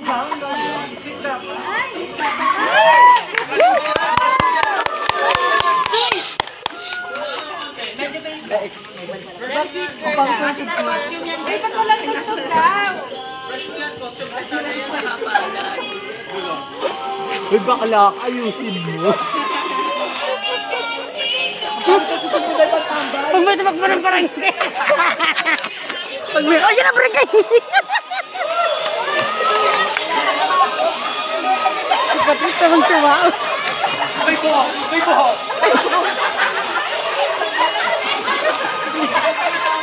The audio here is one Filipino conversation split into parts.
Ba't walang tugtog daw? Uy, bakla, ayusin mo. Pag may tumakbo ng barangay. Pag may, oh, yan ang barangay. Si Patrice naman tuwa. May buhok! May buhok!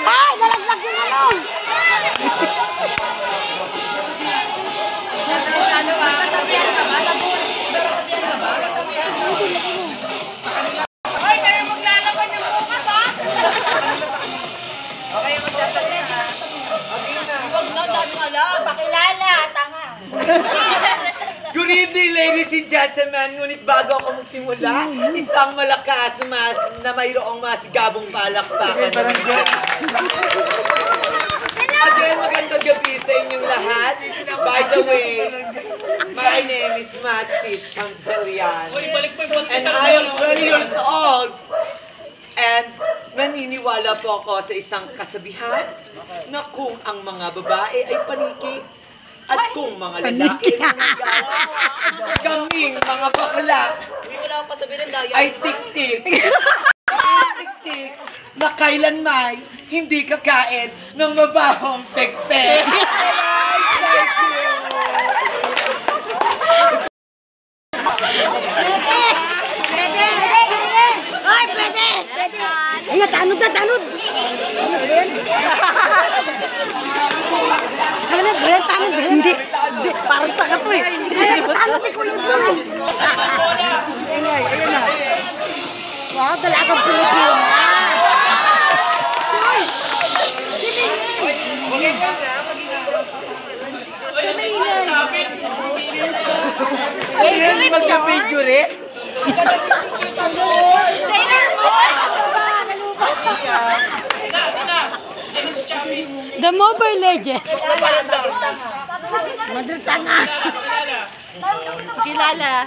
Ay, nalaglag yung ano. Hoy, kayo maglalaban yung bukas, ha? Okay, magsasabi ha. Okay na. Huwag na, dami alam. Pakilala, tanga. Good evening, ladies and gentlemen. Ngunit bago ako magsimula, isang malakas na mayroong masigabong palakpakan. Again, magandang gabi sa inyong lahat. By the way, my name is Matsis Cantelian. And I am 20 years old. And naniniwala po ako sa isang kasabihan na kung ang mga babae ay paniki at kung mga lalaki kaming mga bakla ay tik-tik. Tik-tik na kailanman hindi kakain ng mabahong pekpek. Thank you. Pwede! Ay, pwede! Ay, tanod na, tanod! Tanod ba yan? Tanod ba yan? Tanod ba yan? Hindi. Parang taka to eh. Ay, tanod ni Kulod mo. Ayun na. Wow, talagang Pilipino. Ay, magka-video rin? Sailor Moon! The Mobile Legends. Madal tanga. Kilala.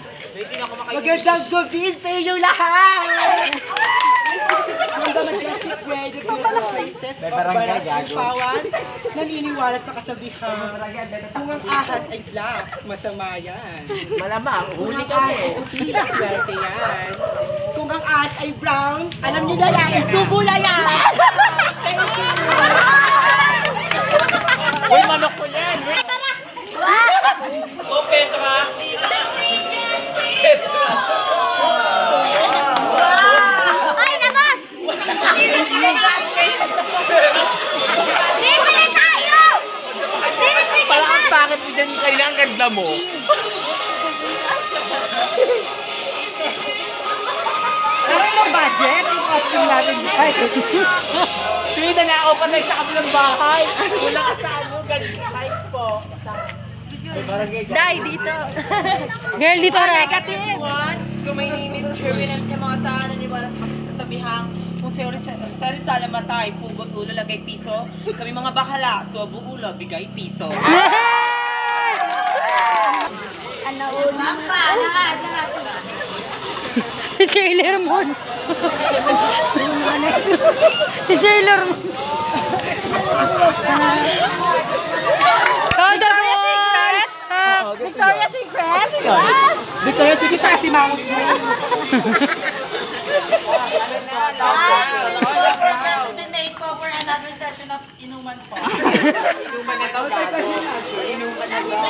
Magandang gabi sa inyo lahat! May barangay gago. Naniniwala sa kasabihan, kung ang ahas ay black, masama yan. Malamang, Kung huli ang ahas ay kami. puti, swerte yan. Kung ang ahas ay brown, alam niyo na yan, subo na yan! Uy, manok ko yan! Oh, Petra! Petra! Ay, labas! Libre tayo! Parang ang pangit mo dyan kanina, ang ganda mo. Meron ng budget? Yung costume natin dyan. Pina na ako pa sa kabilang bahay. Wala ka sa ano, ganito kahit po. Dai, dito. Girl, dito rin. Negative! Kung may name is Sherwin at yung mga saan naniwala sa kasabihang kung sari-sala matay, pugot ulo, lagay piso. Kami mga bakala, sobo ulo, bigay piso. Ano una pa? Si Sailor Moon. Si Sailor Moon. Hold on, Victoria's Secret? Victoria, sige tayo si Mama. Donate po for another session of inuman po. Inuman na daw. Inuman na daw.